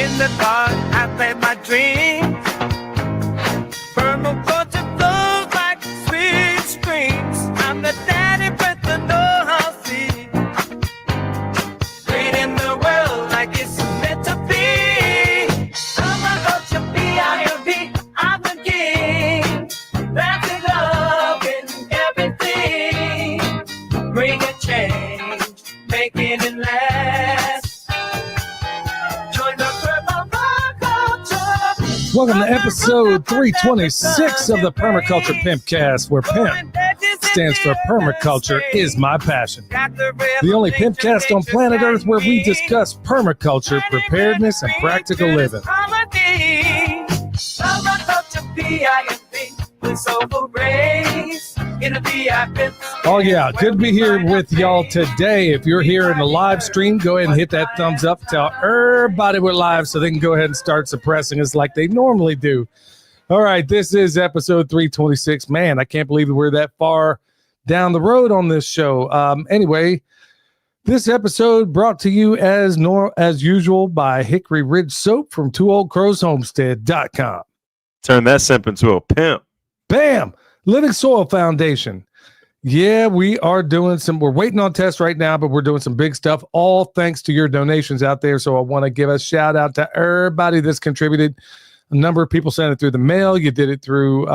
In the dark, I play my dreams. Permaculture flows like sweet streams. I'm the daddy with the know-how seed. Creating the world like it's meant to be. Permaculture, P-I-M-P, I'm the king. That's in love in everything. Bring a change, making it last. Join the Permaculture. Welcome to episode 326 of the Permaculture Pimpcast, where pimp stands for permaculture is my passion. The only pimpcast on planet Earth where we discuss permaculture, preparedness, and practical living. Permaculture, P-I-M-P, with soulful grace. In a VIP. Oh yeah, good to be here with y'all today. If you're here in the live stream, go ahead and hit that thumbs up. Tell everybody we're live so they can go ahead and start suppressing us like they normally do. All right, this is episode 326. Man, I can't believe we're that far down the road on this show. Anyway, this episode brought to you as usual by Hickory Ridge Soap from twooldcrowshomestead.com. Turn that simp into a pimp. Bam! Living Soil Foundation. Yeah, we are doing we're waiting on tests right now, but we're doing some big stuff, all thanks to your donations out there. So I want to give a shout out to everybody that's contributed. A number of people sent it through the mail. You did it through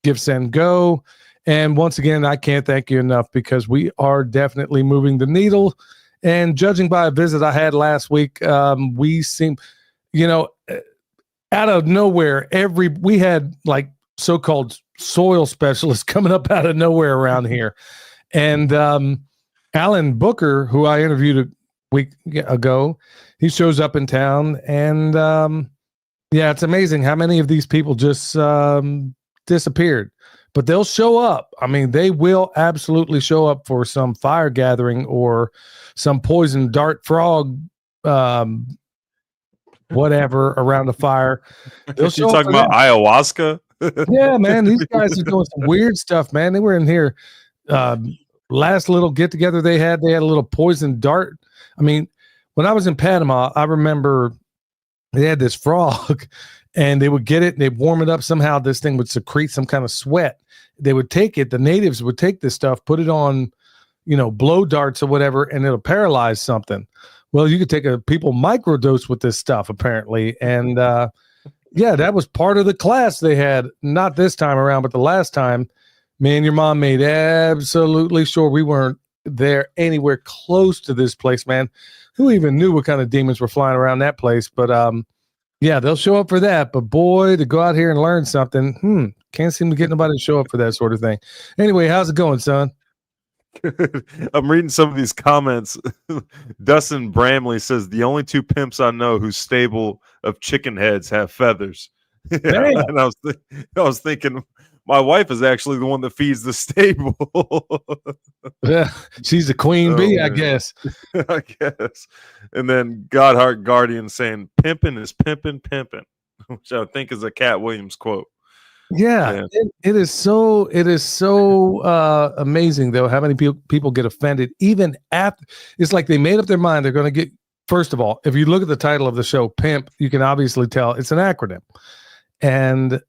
Give, Send, Go. And once again, I can't thank you enough because we are definitely moving the needle. And judging by a visit I had last week, we seem, out of nowhere, we had like so-called soil specialists coming up out of nowhere around here. And Alan Booker, who I interviewed a week ago, he shows up in town. And yeah, it's amazing how many of these people just disappeared. But they'll show up. I mean, they will absolutely show up for some fire gathering or some poison dart frog whatever around the fire. You're talking about ayahuasca? Yeah, man, these guys are doing some weird stuff, man. They were in here last little get together they had a little poison dart. I mean, when I was in Panama, I remember they had this frog and they would get it and they'd warm it up. Somehow this thing would secrete some kind of sweat. They would take it, the natives would take this stuff, put it on, blow darts or whatever, and it'll paralyze something. Well, you could take people microdose with this stuff apparently. And yeah, that was part of the class they had, not this time around, but the last time. Me and your mom made absolutely sure we weren't there anywhere close to this place, man. Who even knew what kind of demons were flying around that place? But yeah, they'll show up for that. But boy, to go out here and learn something, can't seem to get nobody to show up for that sort of thing. Anyway, how's it going, son? I'm reading some of these comments. Dustin Bramley says the only two pimps I know whose stable of chicken heads have feathers. And I was thinking, my wife is actually the one that feeds the stable. Yeah, she's the queen bee, I guess. I guess. And then Godheart Guardian saying, "Pimpin' is pimpin', which I think is a Cat Williams quote. Yeah, it is so amazing though how many people get offended even after. It's like they made up their mind they're going to get. First of all, if you look at the title of the show, Pimp, you can obviously tell it's an acronym. And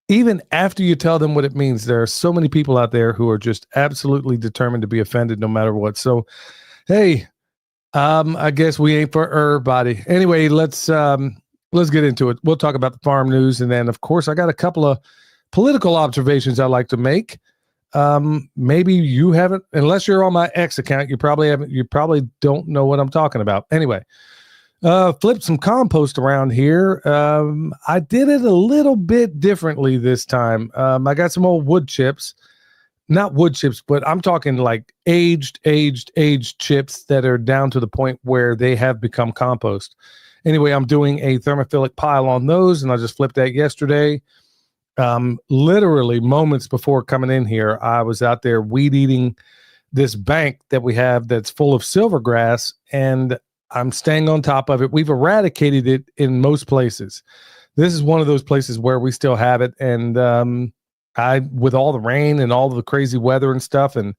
even after you tell them what it means, there are so many people out there who are just absolutely determined to be offended no matter what. So, hey, I guess we ain't for everybody. Anyway, let's get into it. We'll talk about the farm news, and then of course I got a couple of political observations I'd like to make. Maybe you haven't, unless you're on my X account, you probably don't know what I'm talking about. Anyway, flipped some compost around here. I did it a little bit differently this time. I got some old wood chips, not wood chips, but I'm talking like aged chips that are down to the point where they have become compost. Anyway, I'm doing a thermophilic pile on those, and I just flipped that yesterday. Literally moments before coming in here, I was out there weed eating this bank that we have that's full of silvergrass, and I'm staying on top of it. We've eradicated it in most places. This is one of those places where we still have it. And with all the rain and all the crazy weather and stuff, and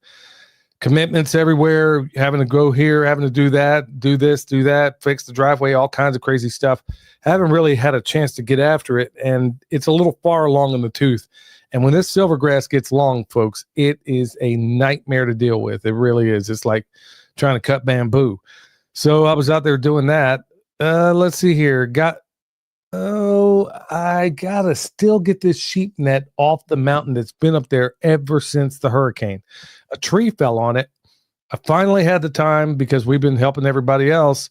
commitments everywhere, having to go here, having to do that, do this, do that, fix the driveway, all kinds of crazy stuff. Haven't really had a chance to get after it, and it's a little far along in the tooth. And when this silvergrass gets long, folks, it is a nightmare to deal with. It really is. It's like trying to cut bamboo. So I was out there doing that. Let's see here. I gotta still get this sheep net off the mountain that's been up there ever since the hurricane. A tree fell on it. I finally had the time, because we've been helping everybody else.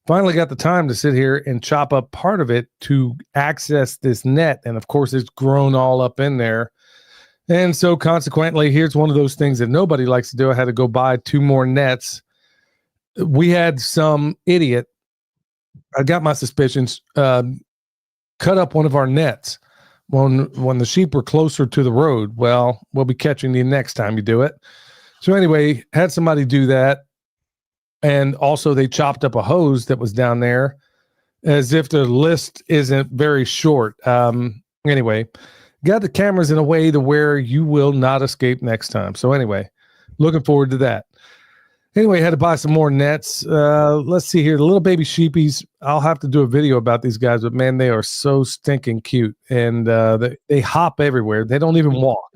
Finally got the time to sit here and chop up part of it to access this net. And of course, it's grown all up in there. And so consequently, here's one of those things that nobody likes to do. I had to go buy 2 more nets. We had some idiot, I got my suspicions, cut up one of our nets when the sheep were closer to the road. Well, we'll be catching you next time you do it. So anyway, had somebody do that. And also they chopped up a hose that was down there, as if the list isn't very short. Anyway, got the cameras in a way to where you will not escape next time. So anyway, looking forward to that. Anyway, had to buy some more nets. Let's see here. The little baby sheepies, I'll have to do a video about these guys, but man, they are so stinking cute. And they hop everywhere. They don't even walk.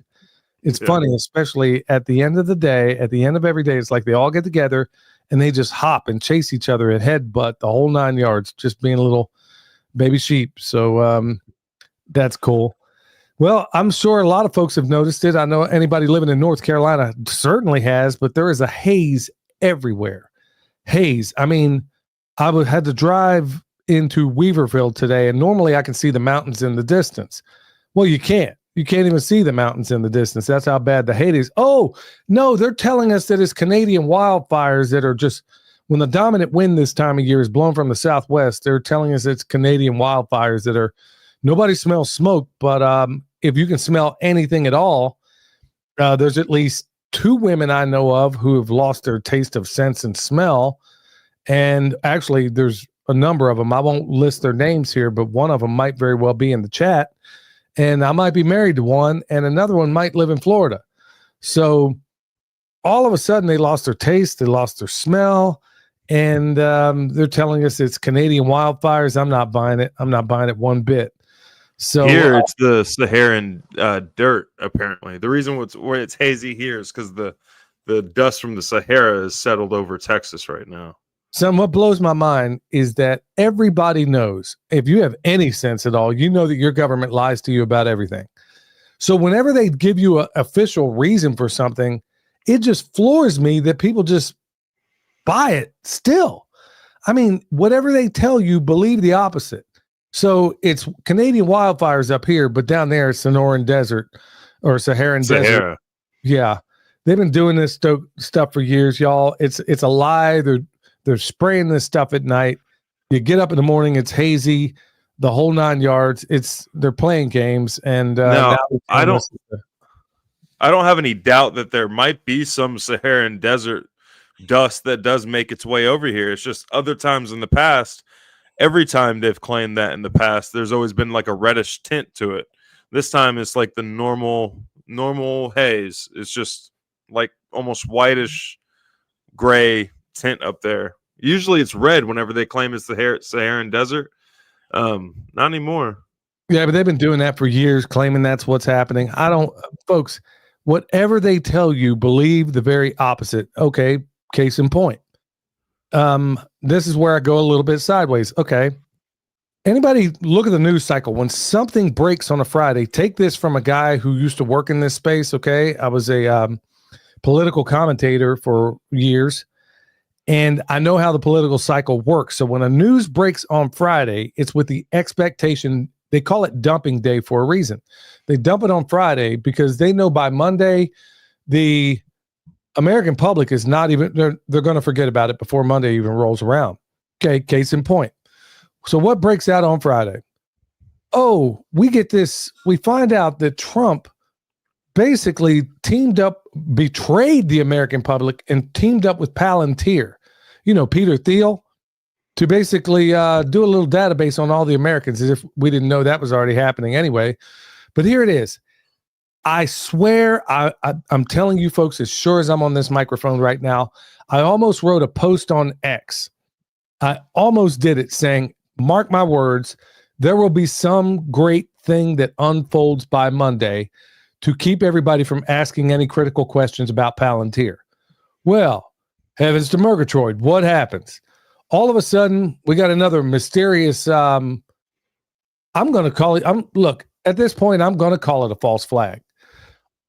It's funny, especially at the end of the day, at the end of every day, it's like they all get together and they just hop and chase each other and headbutt the whole 9 yards, just being a little baby sheep. So that's cool. Well, I'm sure a lot of folks have noticed it. I know anybody living in North Carolina certainly has, but there is a haze everywhere. Haze. I mean, had to drive into Weaverville today, and normally I can see the mountains in the distance. Well, you can't. You can't even see the mountains in the distance. That's how bad the haze is. Oh, no, they're telling us that it's Canadian wildfires that are just, when the dominant wind this time of year is blowing from the southwest, they're telling us it's Canadian wildfires that are, nobody smells smoke, but if you can smell anything at all, there's at least 2 women I know of who have lost their taste of sense and smell. And actually, there's a number of them. I won't list their names here, but one of them might very well be in the chat. And I might be married to one, and another one might live in Florida. So all of a sudden, they lost their taste, they lost their smell, and they're telling us it's Canadian wildfires. I'm not buying it. I'm not buying it one bit. So here it's the Saharan dirt. Apparently, the reason where it's hazy here is because the dust from the Sahara is settled over Texas right now. So what blows my mind is that everybody knows, if you have any sense at all, you know that your government lies to you about everything. So whenever they give you an official reason for something, it just floors me that people just buy it still. I mean, whatever they tell you, believe the opposite. So it's Canadian wildfires up here, but down there it's Sonoran Desert or Saharan Desert. Yeah. They've been doing this stuff for years, y'all. It's a lie. They're spraying this stuff at night. You get up in the morning, it's hazy, the whole 9 yards. They're playing games, and no, I don't have any doubt that there might be some Saharan desert dust that does make its way over here. It's just other times in the past, every time they've claimed that in the past, there's always been like a reddish tint to it. This time it's like the normal haze. It's just like almost whitish gray tint up there. Usually it's red whenever they claim it's the Saharan desert. Not anymore. Yeah, but they've been doing that for years, claiming that's what's happening. Folks, whatever they tell you, believe the very opposite. Okay, case in point. This is where I go a little bit sideways. Okay. Anybody look at the news cycle when something breaks on a Friday? Take this from a guy who used to work in this space. Okay. I was a political commentator for years, and I know how the political cycle works. So when a news breaks on Friday, it's with the expectation, they call it dumping day for a reason. They dump it on Friday because they know by Monday, the American public is not even, they're going to forget about it before Monday even rolls around. Okay, case in point. So what breaks out on Friday? Oh, we find out that Trump basically betrayed the American public and teamed up with Palantir, Peter Thiel, to basically do a little database on all the Americans, as if we didn't know that was already happening anyway. But here it is. I swear, I'm telling you folks, as sure as I'm on this microphone right now, I almost wrote a post on X. I almost did it saying, mark my words, there will be some great thing that unfolds by Monday to keep everybody from asking any critical questions about Palantir. Well, heavens to Murgatroyd, what happens? All of a sudden, we got another mysterious, I'm going to call it, look, at this point, I'm going to call it a false flag.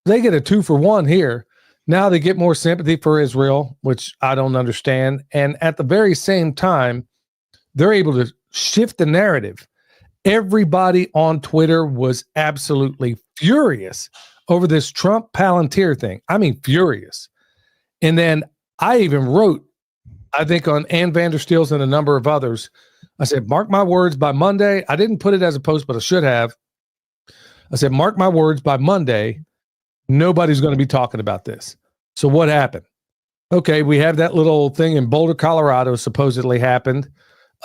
They get a 2-for-1 here. Now they get more sympathy for Israel, which I don't understand. And at the very same time, they're able to shift the narrative. Everybody on Twitter was absolutely furious over this Trump Palantir thing. I mean, furious. And then I even wrote, I think on Ann Vandersteels and a number of others, I said, mark my words, by Monday. I didn't put it as a post, but I should have. I said, mark my words, by Monday, nobody's going to be talking about this. So what happened? Okay, we have that little thing in Boulder, Colorado, supposedly happened.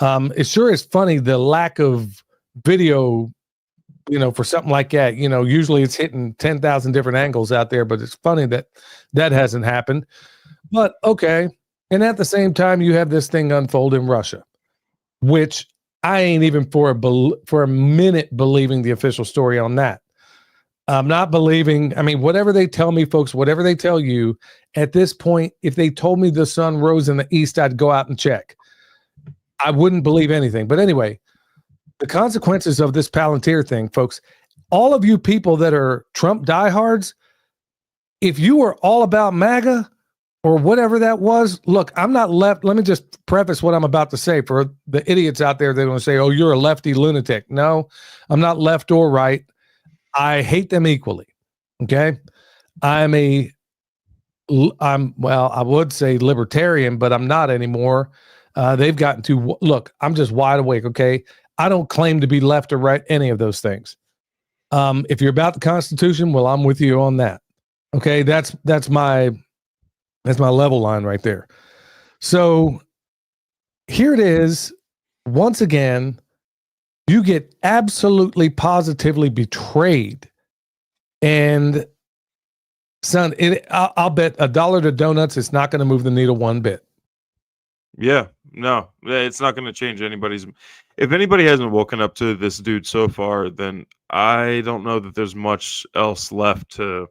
It sure is funny, the lack of video, for something like that. Usually it's hitting 10,000 different angles out there, but it's funny that that hasn't happened. But okay. And at the same time, you have this thing unfold in Russia, which I ain't even for a minute believing the official story on that. I'm not believing. I mean, whatever they tell me, folks, whatever they tell you, at this point, if they told me the sun rose in the east, I'd go out and check. I wouldn't believe anything. But anyway, the consequences of this Palantir thing, folks, all of you people that are Trump diehards, if you were all about MAGA or whatever that was, look, I'm not left. Let me just preface what I'm about to say for the idiots out there that are going to say, oh, you're a lefty lunatic. No, I'm not left or right. I hate them equally. Okay. I would say libertarian, but I'm not anymore. They've gotten to look, I'm just wide awake. Okay. I don't claim to be left or right, any of those things. If you're about the Constitution, well, I'm with you on that. Okay. That's my level line right there. So here it is. Once again, you get absolutely positively betrayed. And son, I'll bet $1 to donuts, it's not going to move the needle one bit. Yeah, no, it's not going to change anybody's. If anybody hasn't woken up to this dude so far, then I don't know that there's much else left to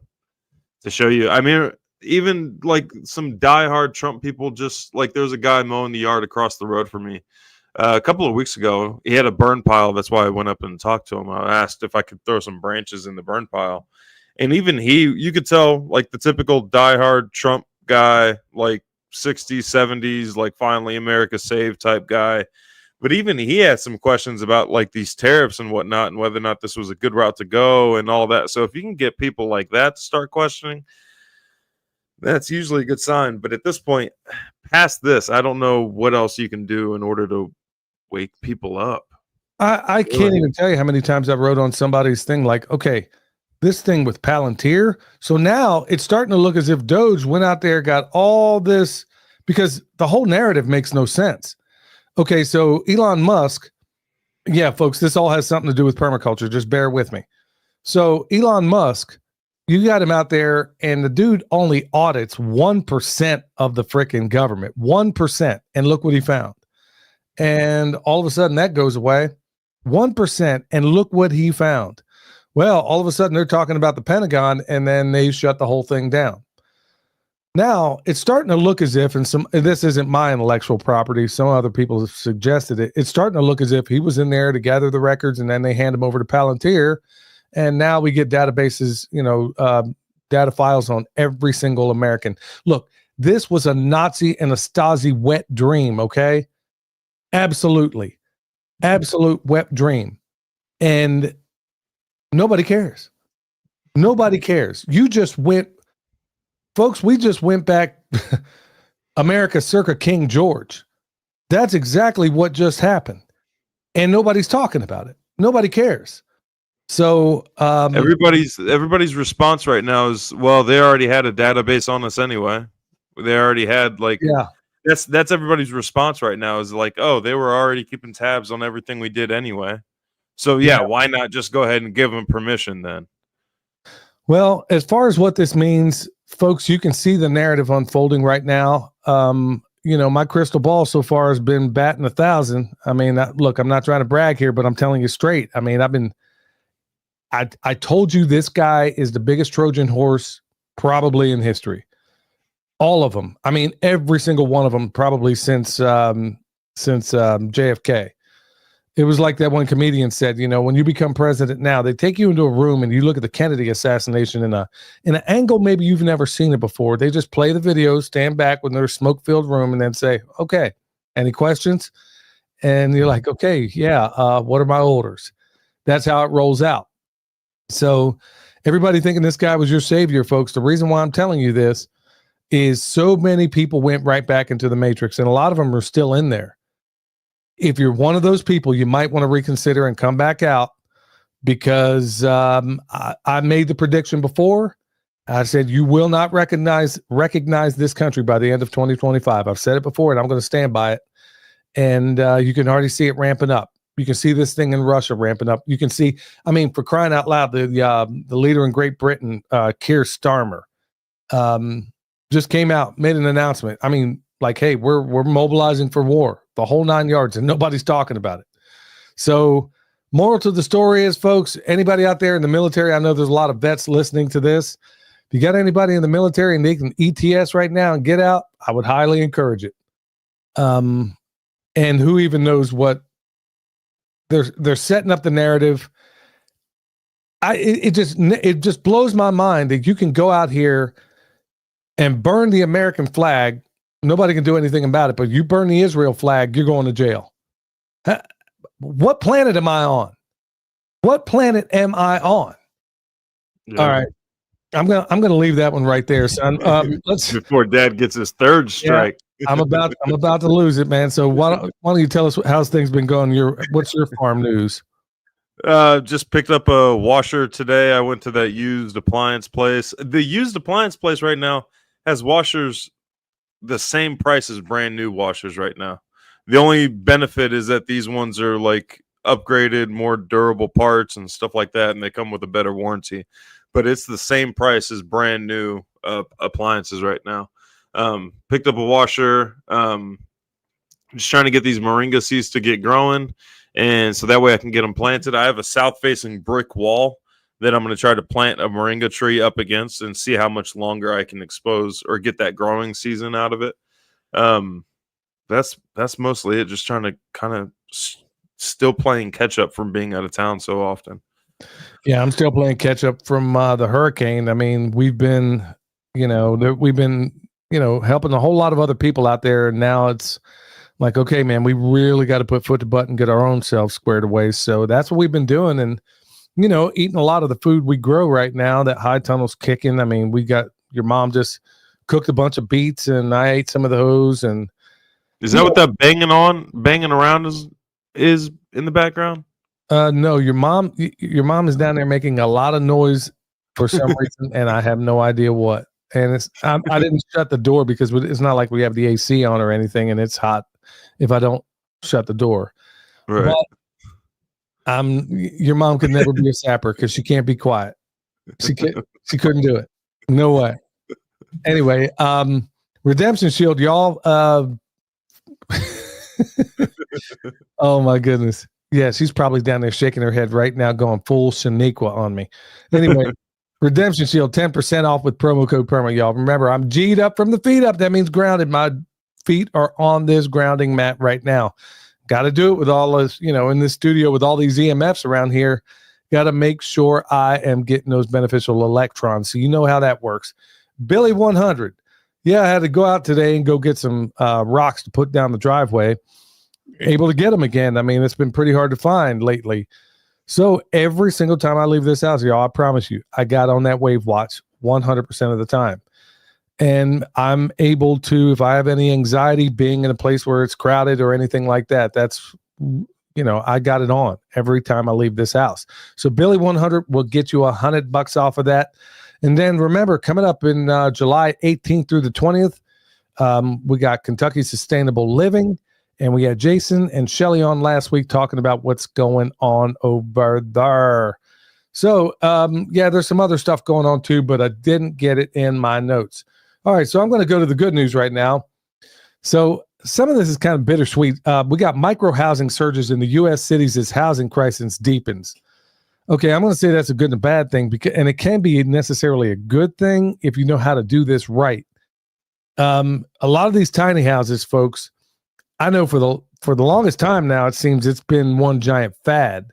show you. I mean, even like some diehard Trump people, just like there's a guy mowing the yard across the road from me. A couple of weeks ago, he had a burn pile. That's why I went up and talked to him. I asked if I could throw some branches in the burn pile. And even you could tell, like the typical diehard Trump guy, like 60s, 70s, like finally America saved type guy. But even he had some questions about like these tariffs and whatnot and whether or not this was a good route to go and all that. So if you can get people like that to start questioning, that's usually a good sign. But at this point, past this, I don't know what else you can do in order to wake people up. I can't even tell you how many times I wrote on somebody's thing like, okay, this thing with Palantir. So now it's starting to look as if Doge went out there, got all this, because the whole narrative makes no sense. Okay, so Elon Musk, yeah, folks, this all has something to do with permaculture. Just bear with me. So Elon Musk, you got him out there, and the dude only audits 1% of the freaking government, 1%. And look what he found. And all of a sudden that goes away, 1%. And look what he found. Well, all of a sudden they're talking about the Pentagon, and then they shut the whole thing down. Now it's starting to look as if, and this isn't my intellectual property, some other people have suggested it. It's starting to look as if he was in there to gather the records, and then they hand them over to Palantir. And now we get databases, data files on every single American. Look, this was a Nazi and a Stasi wet dream. Okay. Absolutely. Absolute wet dream. And nobody cares. Nobody cares. You just went, folks, we just went back America circa King George. That's exactly what just happened. And nobody's talking about it. Nobody cares. So everybody's response right now is, well, they already had a database on us anyway. They already had that's everybody's response right now is like, oh, they were already keeping tabs on everything we did anyway. So yeah, why not just go ahead and give them permission then? Well, as far as what this means, folks, you can see the narrative unfolding right now. My crystal ball so far has been batting 1,000. I mean, look, I'm not trying to brag here, but I'm telling you straight. I mean, I told you this guy is the biggest Trojan horse probably in history. All of them. I mean, every single one of them, probably since JFK. It was like that one comedian said, when you become president now, they take you into a room and you look at the Kennedy assassination in an angle maybe you've never seen it before. They just play the video, stand back with their smoke-filled room, and then say, okay, any questions? And you're like, okay, yeah, what are my orders? That's how it rolls out. So everybody thinking this guy was your savior, folks, the reason why I'm telling you this is so many people went right back into the matrix, and a lot of them are still in there. If you're one of those people, you might want to reconsider and come back out, because I made the prediction before. I said you will not recognize this country by the end of 2025. I've said it before, and I'm going to stand by it. And you can already see it ramping up. You can see this thing in Russia ramping up. You can see, I mean, for crying out loud, the leader in Great Britain, Keir Starmer, just came out, made an announcement. I mean, like, hey, we're mobilizing for war, the whole 9 yards, and nobody's talking about it. So, moral to the story is, folks, anybody out there in the military, I know there's a lot of vets listening to this. If you got anybody in the military and they can ETS right now and get out, I would highly encourage it. And who even knows what they're setting up the narrative. It just blows my mind that you can go out here and burn the American flag. Nobody can do anything about it, but you burn the Israel flag, you're going to jail. What planet am I on? What planet am I on? Yeah. All right. I'm gonna leave that one right there, son. Let's before Dad gets his third strike. Yeah, I'm about to lose it, man. So why don't you tell us how's things been going? What's your farm news? Just picked up a washer today. I went to that used appliance place. The used appliance place right now has washers the same price as brand new washers right now. The only benefit is that these ones are like upgraded, more durable parts and stuff like that, and they come with a better warranty. But it's the same price as brand new appliances right now. Picked up a washer. Just trying to get these moringa seeds to get growing, and so that way I can get them planted. I have a south-facing brick wall that I'm going to try to plant a moringa tree up against and see how much longer I can expose or get that growing season out of it. That's mostly it. Just trying to kind of still playing catch up from being out of town so often. Yeah, I'm still playing catch up from the hurricane. I mean, we've been helping a whole lot of other people out there. And now it's like, okay, man, we really got to put foot to butt and get our own selves squared away. So that's what we've been doing. And, eating a lot of the food we grow right now, that high tunnel's kicking. I mean, we got your mom just cooked a bunch of beets and I ate some of those. And is that what that banging around is in the background? No, your mom is down there making a lot of noise for some reason, and I have no idea what. And I didn't shut the door because it's not like we have the AC on or anything, and it's hot if I don't shut the door. Right. But your mom could never be a sapper because she can't be quiet. She couldn't do it. No way. Anyway, Redemption Shield, y'all. Oh my goodness. Yeah, she's probably down there shaking her head right now, going full Shaniqua on me. Anyway, Redemption Shield, 10% off with promo code PERMA, y'all. Remember, I'm G'd up from the feet up. That means grounded. My feet are on this grounding mat right now. Got to do it with all this, in this studio with all these EMFs around here. Got to make sure I am getting those beneficial electrons. So you know how that works. Billy 100. Yeah, I had to go out today and go get some rocks to put down the driveway. Able to get them again. I mean, it's been pretty hard to find lately. So every single time I leave this house, y'all, I promise you, I got on that wave watch 100% of the time. And I'm able to, if I have any anxiety being in a place where it's crowded or anything like that, that's, I got it on every time I leave this house. So Billy 100 will get you $100 off of that. And then remember, coming up in July 18th through the 20th, we got Kentucky Sustainable Living. And we had Jason and Shelly on last week talking about what's going on over there. So, yeah, there's some other stuff going on too, but I didn't get it in my notes. All right, so I'm going to go to the good news right now. So some of this is kind of bittersweet. We got micro housing surges in the U.S. cities as housing crisis deepens. Okay, I'm going to say that's a good and a bad thing, and it can be necessarily a good thing if you know how to do this right. A lot of these tiny houses, folks, I know for the longest time now, it seems it's been one giant fad.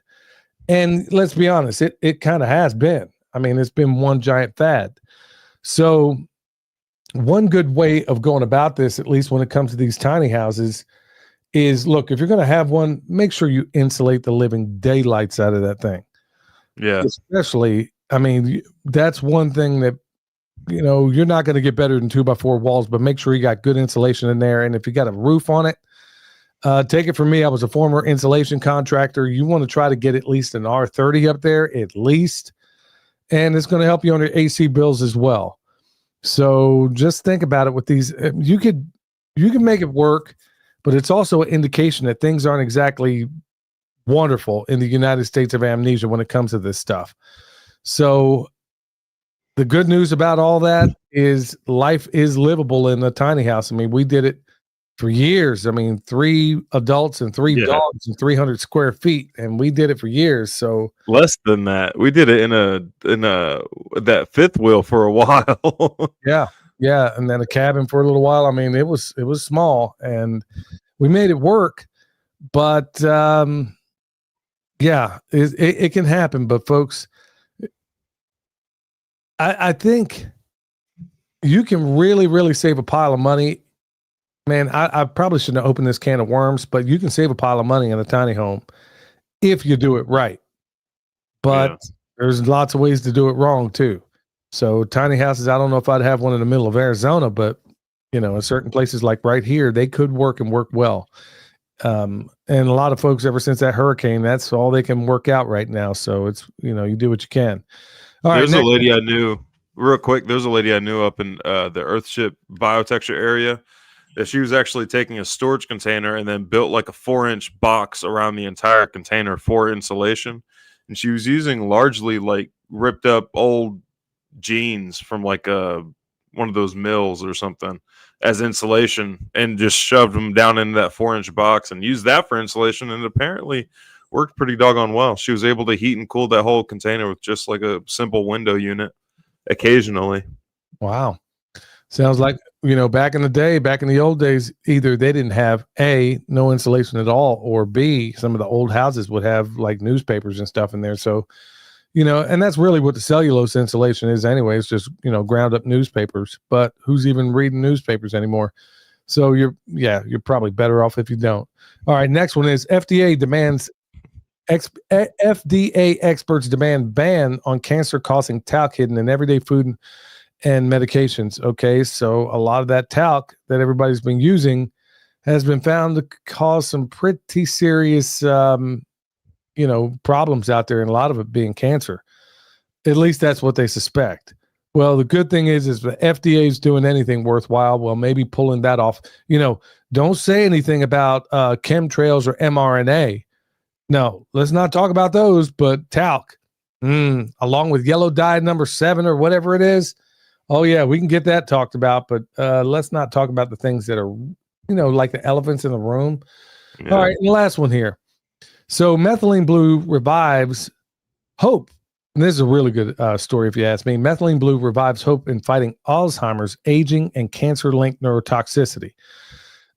And let's be honest, it kind of has been. I mean, it's been one giant fad. So one good way of going about this, at least when it comes to these tiny houses, is look, if you're going to have one, make sure you insulate the living daylights out of that thing. Yeah. Especially, I mean, that's one thing that, you're not going to get better than 2x4 walls, but make sure you got good insulation in there. And if you got a roof on it, take it from me. I was a former insulation contractor. You want to try to get at least an R30 up there, at least. And it's going to help you on your AC bills as well. So just think about it with these. You can make it work, but it's also an indication that things aren't exactly wonderful in the United States of amnesia when it comes to this stuff. So the good news about all that is life is livable in a tiny house. I mean, we did it for years. I mean, 3 adults and 3 dogs and 300 square feet, and we did it for years. So less than that, we did it in that fifth wheel for a while. yeah, and then a cabin for a little while. I mean, it was small, and we made it work. But yeah, it can happen. But folks, I think you can really, really save a pile of money. Man, I probably shouldn't have opened this can of worms, but you can save a pile of money in a tiny home if you do it right. But there's lots of ways to do it wrong too. So tiny houses, I don't know if I'd have one in the middle of Arizona, but in certain places like right here, they could work and work well. And a lot of folks, ever since that hurricane, that's all they can work out right now. So it's, you do what you can. All There's right, a lady I knew, real quick. There's a lady I knew up in the Earthship biotexture area that she was actually taking a storage container and then built like a 4-inch box around the entire container for insulation. And she was using largely like ripped up old jeans from like one of those mills or something as insulation, and just shoved them down into that 4-inch box and used that for insulation. And apparently worked pretty doggone well. She was able to heat and cool that whole container with just like a simple window unit occasionally. Wow. Sounds like, back in the old days, either they didn't have A, no insulation at all, or B, some of the old houses would have like newspapers and stuff in there. So, and that's really what the cellulose insulation is anyway. It's just, ground up newspapers, but who's even reading newspapers anymore? So you're probably better off if you don't. All right. Next one is FDA experts demand ban on cancer-causing talc hidden in everyday food and medications. Okay, so a lot of that talc that everybody's been using has been found to cause some pretty serious, problems out there, and a lot of it being cancer. At least that's what they suspect. Well, the good thing is the FDA is doing anything worthwhile. Well, maybe pulling that off. Don't say anything about chemtrails or mRNA. No, let's not talk about those. But talc, along with yellow dye number 7 or whatever it is. Oh yeah, we can get that talked about, but let's not talk about the things that are, like the elephants in the room. Yeah. All right, and the last one here. So methylene blue revives hope. And this is a really good story, if you ask me. Methylene blue revives hope in fighting Alzheimer's, aging, and cancer-linked neurotoxicity.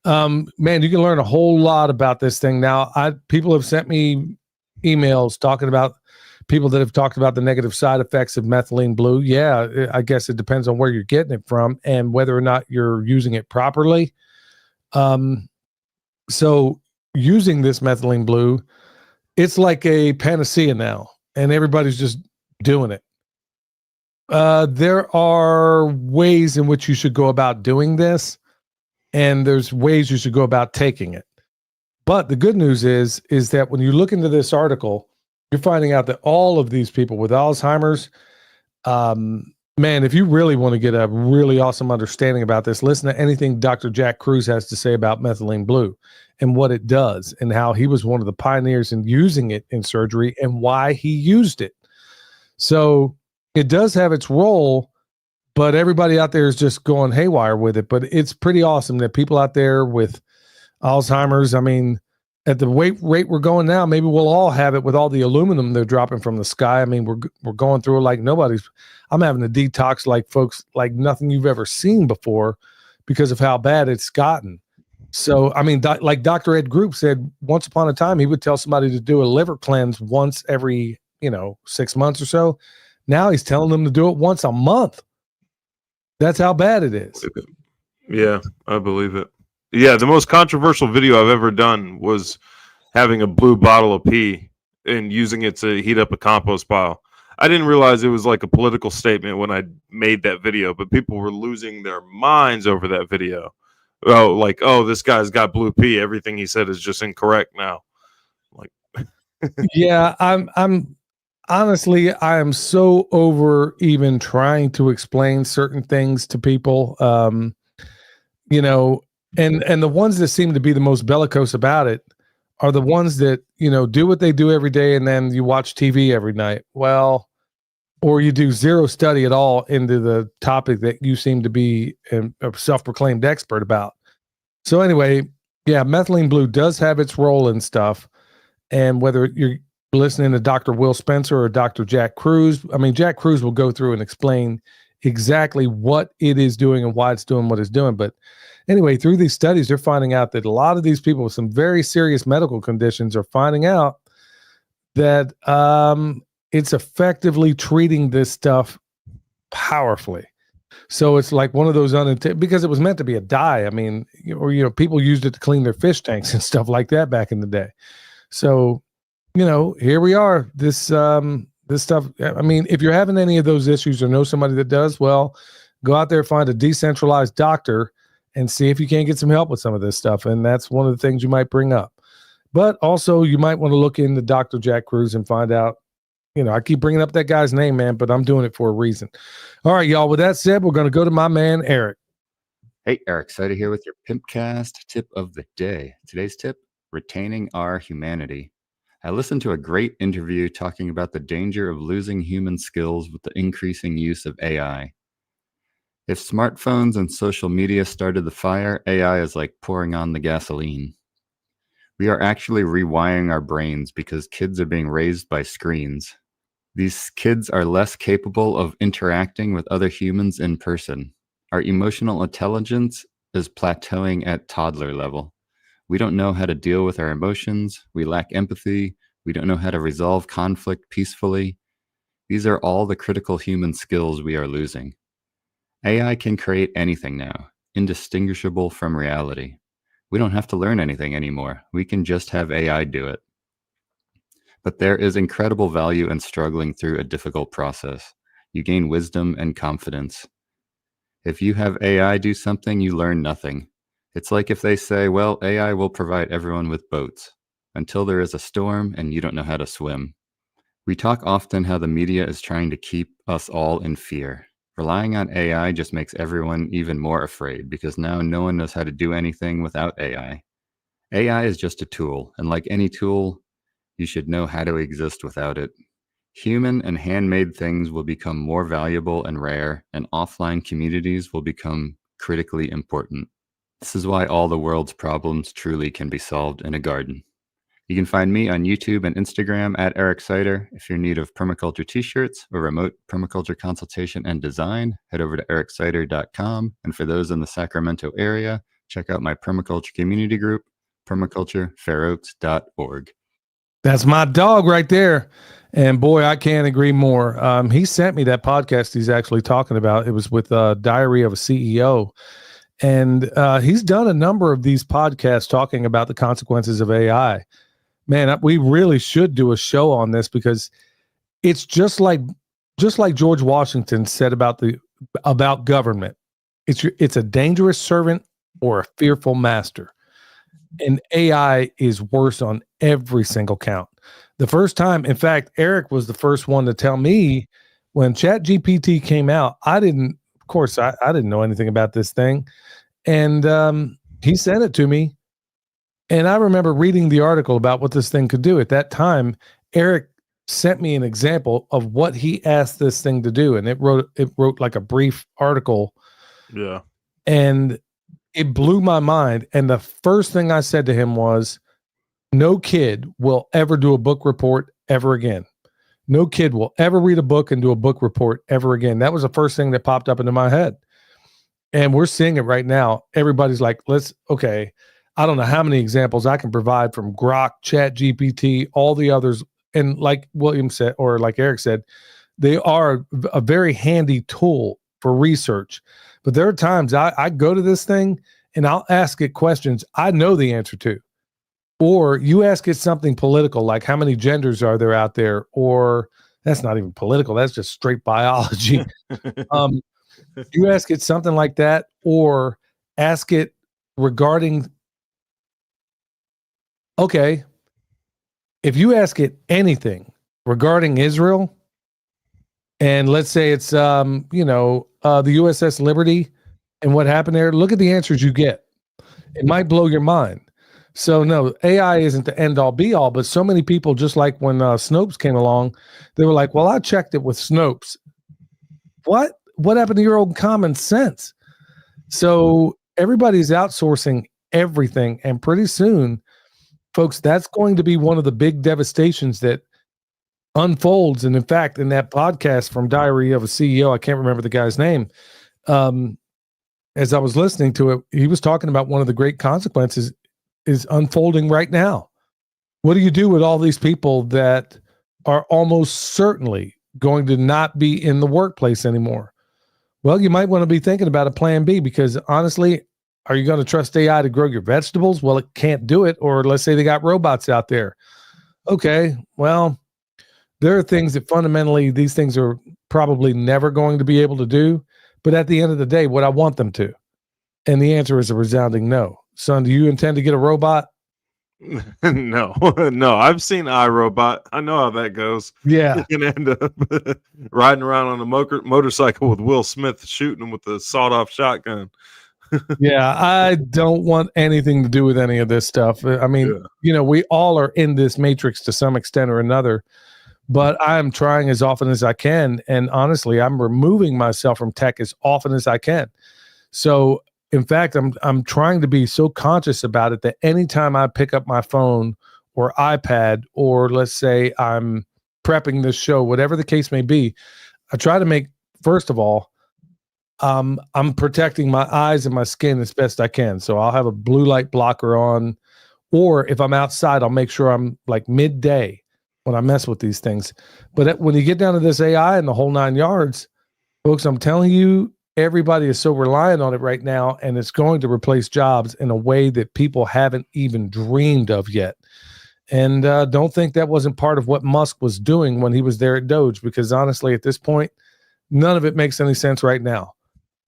Man, you can learn a whole lot about this thing. Now, people have sent me emails talking about people that have talked about the negative side effects of methylene blue. Yeah, I guess it depends on where you're getting it from and whether or not you're using it properly. So using this methylene blue, it's like a panacea now, and everybody's just doing it. There are ways in which you should go about doing this, and there's ways you should go about taking it. But the good news is that when you look into this article, you're finding out that all of these people with Alzheimer's, man, if you really want to get a really awesome understanding about this, listen to anything Dr. Jack Cruz has to say about methylene blue and what it does and how he was one of the pioneers in using it in surgery and why he used it. So it does have its role, but everybody out there is just going haywire with it. But it's pretty awesome that people out there with Alzheimer's, I mean, at the rate we're going now, maybe we'll all have it with all the aluminum they're dropping from the sky. I mean, we're going through it like nobody's. I'm having a detox like folks like nothing you've ever seen before because of how bad it's gotten. So, I mean, like Dr. Ed Group said, once upon a time, he would tell somebody to do a liver cleanse once every, 6 months or so. Now he's telling them to do it once a month. That's how bad it is. Yeah, I believe it. Yeah, the most controversial video I've ever done was having a blue bottle of pee and using it to heat up a compost pile. I didn't realize it was like a political statement when I made that video, but people were losing their minds over that video. Oh, like, oh, this guy's got blue pee. Everything he said is just incorrect now. Like, yeah, I'm honestly, I am so over even trying to explain certain things to people. And the ones that seem to be the most bellicose about it are the ones that, do what they do every day and then you watch TV every night. Well, or you do zero study at all into the topic that you seem to be a self-proclaimed expert about. So anyway, yeah, methylene blue does have its role in stuff. And whether you're listening to Dr. Will Spencer or Dr. Jack Cruz, I mean, Jack Cruz will go through and explain exactly what it is doing and why it's doing what it's doing. But anyway, through these studies, they're finding out that a lot of these people with some very serious medical conditions are finding out that it's effectively treating this stuff powerfully. So it's like one of those unintended, because it was meant to be a dye. I mean, or people used it to clean their fish tanks and stuff like that back in the day. So, here we are. This stuff. I mean, if you're having any of those issues or know somebody that does, well, go out there, find a decentralized doctor and see if you can't get some help with some of this stuff. And that's one of the things you might bring up. But also you might want to look into Dr. Jack Cruz and find out, I keep bringing up that guy's name, man, but I'm doing it for a reason. All right, y'all. With that said, we're going to go to my man, Eric. Hey, Eric, Sider here with your Pimpcast tip of the day. Today's tip, retaining our humanity. I listened to a great interview talking about the danger of losing human skills with the increasing use of AI. If smartphones and social media started the fire, AI is like pouring on the gasoline. We are actually rewiring our brains because kids are being raised by screens. These kids are less capable of interacting with other humans in person. Our emotional intelligence is plateauing at toddler level. We don't know how to deal with our emotions. We lack empathy. We don't know how to resolve conflict peacefully. These are all the critical human skills we are losing. AI can create anything now, indistinguishable from reality. We don't have to learn anything anymore. We can just have AI do it. But there is incredible value in struggling through a difficult process. You gain wisdom and confidence. If you have AI do something, you learn nothing. It's like if they say, well, AI will provide everyone with boats until there is a storm and you don't know how to swim. We talk often how the media is trying to keep us all in fear. Relying on AI just makes everyone even more afraid because now no one knows how to do anything without AI. AI is just a tool, and like any tool, you should know how to exist without it. Human and handmade things will become more valuable and rare, and offline communities will become critically important. This is why all the world's problems truly can be solved in a garden. You can find me on YouTube and Instagram at Eric Sider. If you're in need of permaculture t-shirts or remote permaculture consultation and design, head over to ericsider.com. And for those in the Sacramento area, check out my permaculture community group, permaculturefairoaks.org. That's my dog right there. And boy, I can't agree more. He sent me that podcast he's actually talking about. It was with Diary of a CEO. And he's done a number of these podcasts talking about the consequences of AI. Man, we really should do a show on this because it's just like George Washington said about government. It's a dangerous servant or a fearful master. And AI is worse on every single count. The first time, in fact, Eric was the first one to tell me when ChatGPT came out. I didn't know anything about this thing. And he sent it to me. And I remember reading the article about what this thing could do. At that time, Eric sent me an example of what he asked this thing to do, and it wrote like a brief article, Yeah. and it blew my mind. And the first thing I said to him was, no kid will ever do a book report ever again. No kid will ever read a book and do a book report ever again. That was the first thing that popped up into my head. And we're seeing it right now. Everybody's like, okay, I don't know how many examples I can provide from Grok, Chat GPT, all the others. And like William said, or like Eric said, they are a very handy tool for research. But there are times I go to this thing and I'll ask it questions I know the answer to. Or you ask it something political, like how many genders are there out there? Or that's not even political. That's just straight biology. You ask it something like that, or ask it regarding, okay, if you ask it anything regarding Israel, and let's say it's, the USS Liberty and what happened there, look at the answers you get. It might blow your mind. So no, AI isn't the end all be all, but so many people, just like when Snopes came along, they were like, well, I checked it with Snopes. What happened to your old common sense? So everybody's outsourcing everything. And pretty soon, folks, that's going to be one of the big devastations that unfolds. And in fact, in that podcast from Diary of a CEO, I can't remember the guy's name. As I was listening to it, he was talking about one of the great consequences is unfolding right now. What do you do with all these people that are almost certainly going to not be in the workplace anymore? Well, you might want to be thinking about a plan B, because honestly, are you going to trust AI to grow your vegetables? Well, it can't do it. Or let's say they got robots out there. Okay, well, there are things that fundamentally these things are probably never going to be able to do. But at the end of the day, would I want them to? And the answer is a resounding no. Son, do you intend to get a robot? No. I've seen iRobot. I know how that goes. Yeah. You can end up riding around on a motorcycle with Will Smith shooting him with a sawed-off shotgun. Yeah, I don't want anything to do with any of this stuff. I mean, we all are in this matrix to some extent or another, but I'm trying as often as I can. And honestly, I'm removing myself from tech as often as I can. So in fact, I'm trying to be so conscious about it that anytime I pick up my phone or iPad, or let's say I'm prepping this show, whatever the case may be, I try to make, first of all, I'm protecting my eyes and my skin as best I can. So I'll have a blue light blocker on, or if I'm outside, I'll make sure I'm like midday when I mess with these things. But when you get down to this AI and the whole 9 yards, folks, I'm telling you, everybody is so reliant on it right now, and it's going to replace jobs in a way that people haven't even dreamed of yet. And don't think that wasn't part of what Musk was doing when he was there at Doge, because honestly, at this point, none of it makes any sense right now.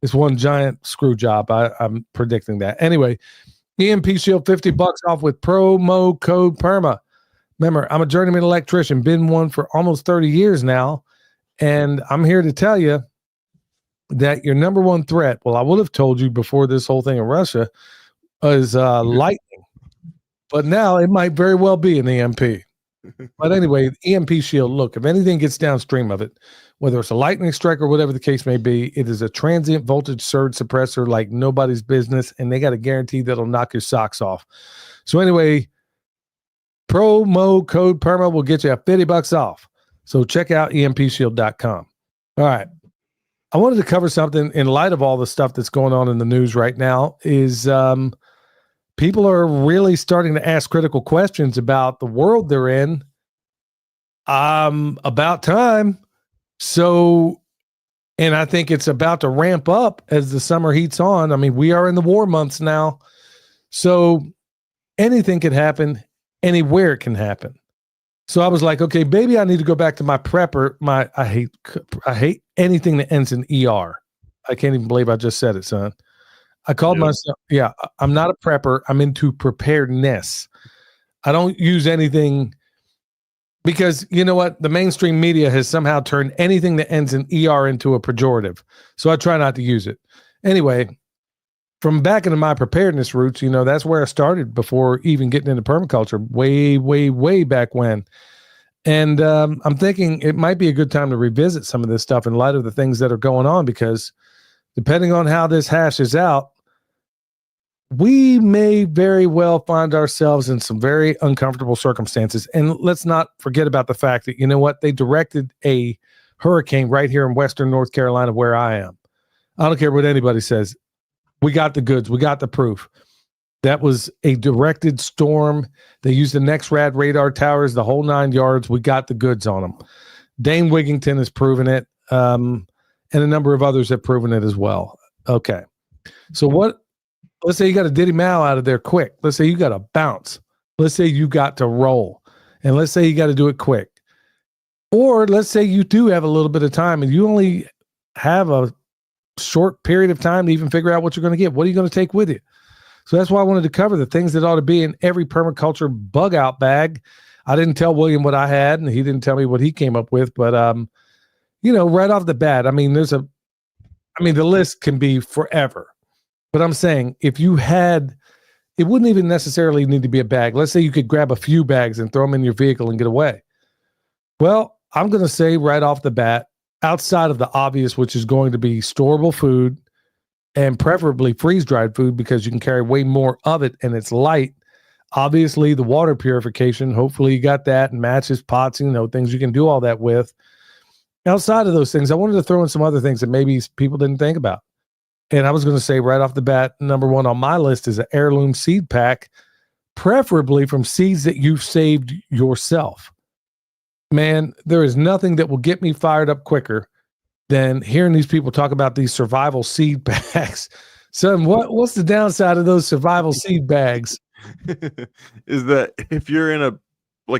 It's one giant screw job. I'm predicting that. Anyway, EMP Shield $50 off with promo code PERMA. Remember, I'm a journeyman electrician, been one for almost 30 years now, and I'm here to tell you that your number one threat, well, I would have told you before this whole thing in Russia, is lightning. But now it might very well be an EMP. But anyway, EMP Shield, look, if anything gets downstream of it, whether it's a lightning strike or whatever the case may be, it is a transient voltage surge suppressor like nobody's business, and they got a guarantee that'll knock your socks off. So anyway, promo code PERMA will get you $50 off. So check out empshield.com. All right. I wanted to cover something in light of all the stuff that's going on in the news right now is people are really starting to ask critical questions about the world they're in. About time. So, and I think it's about to ramp up as the summer heats on. I mean, we are in the war months now. So anything can happen, anywhere it can happen. So I was like, okay, maybe I need to go back to my prepper. I hate anything that ends in ER. I can't even believe I just said it, son. I called myself, I'm not a prepper. I'm into preparedness. I don't use anything because you know what? The mainstream media has somehow turned anything that ends in ER into a pejorative. So I try not to use it. Anyway, from back into my preparedness roots, that's where I started before even getting into permaculture way, way, way back when. And I'm thinking it might be a good time to revisit some of this stuff in light of the things that are going on, because depending on how this hashes out, we may very well find ourselves in some very uncomfortable circumstances. And let's not forget about the fact that, you know what, they directed a hurricane right here in Western North Carolina where I am. I don't care what anybody says. We got the goods. We got the proof. That was a directed storm. They used the NextRad radar towers, the whole 9 yards. We got the goods on them. Dane Wigington has proven it, and a number of others have proven it as well. Okay. So let's say you got a Diddy Mao out of there quick. Let's say you got to bounce. Let's say you got to roll. And let's say you got to do it quick. Or let's say you do have a little bit of time and you only have a short period of time to even figure out what you're going to get. What are you going to take with you? So that's why I wanted to cover the things that ought to be in every permaculture bug out bag. I didn't tell William what I had, and he didn't tell me what he came up with. But, right off the bat, I mean, the list can be forever. But I'm saying if you had, it wouldn't even necessarily need to be a bag. Let's say you could grab a few bags and throw them in your vehicle and get away. Well, I'm going to say right off the bat, outside of the obvious, which is going to be storable food and preferably freeze-dried food, because you can carry way more of it and it's light. Obviously, the water purification, hopefully you got that, and matches, pots, things you can do all that with. Outside of those things, I wanted to throw in some other things that maybe people didn't think about. And I was going to say right off the bat, number one on my list is an heirloom seed pack, preferably from seeds that you've saved yourself. Man, there is nothing that will get me fired up quicker than hearing these people talk about these survival seed packs. Son, what's the downside of those survival seed bags? Is that if you're in a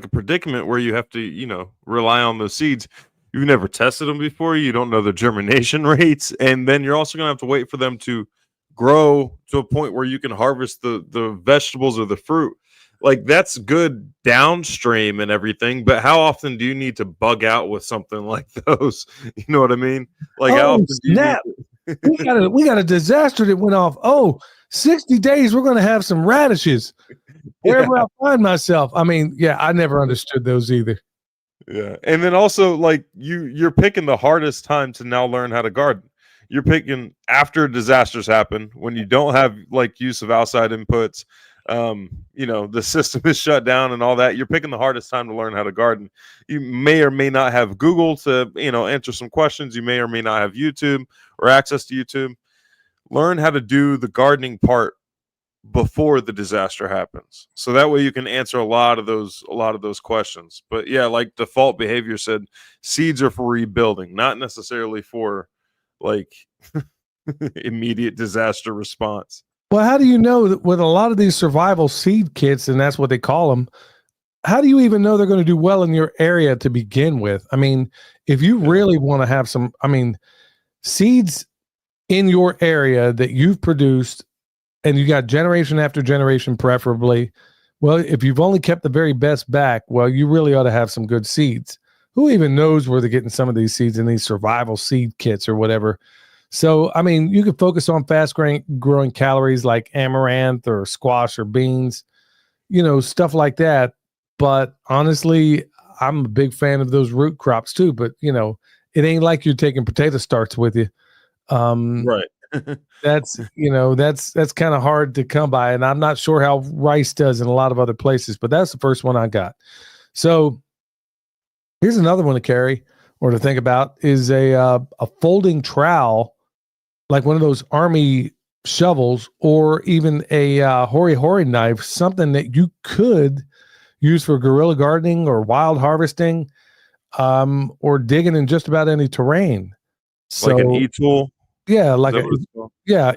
predicament where you have to, rely on those seeds, you've never tested them before, you don't know the germination rates, and then you're also going to have to wait for them to grow to a point where you can harvest the vegetables or the fruit. Like, that's good downstream and everything, but how often do you need to bug out with something like those? You know what I mean? Like, how often do you need to... we got a disaster that went off. 60 days, we're going to have some radishes wherever I find myself. I mean, I never understood those either. Yeah. And then also, like, you're picking the hardest time to now learn how to garden. You're picking after disasters happen, when you don't have use of outside inputs. The system is shut down and all that. You're picking the hardest time to learn how to garden. You may or may not have Google to, answer some questions. You may or may not have YouTube or access to YouTube. Learn how to do the gardening part before the disaster happens, so that way you can answer a lot of those questions. But like default behavior said, seeds are for rebuilding, not necessarily for immediate disaster response. Well, how do you know that with a lot of these survival seed kits, and that's what they call them, how do you even know they're going to do well in your area to begin with? I mean, if you really want to have some, seeds in your area that you've produced and you got generation after generation, preferably, well, if you've only kept the very best back, well, you really ought to have some good seeds. Who even knows where they're getting some of these seeds in these survival seed kits or whatever? So, you could focus on fast growing calories like amaranth or squash or beans, stuff like that. But honestly, I'm a big fan of those root crops too. But, it ain't like you're taking potato starts with you. Right. That's kind of hard to come by. And I'm not sure how rice does in a lot of other places, but that's the first one I got. So here's another one to carry or to think about is a folding trowel, like one of those army shovels, or even a hori knife, something that you could use for guerrilla gardening or wild harvesting, or digging in just about any terrain. So, like an e-tool? Yeah,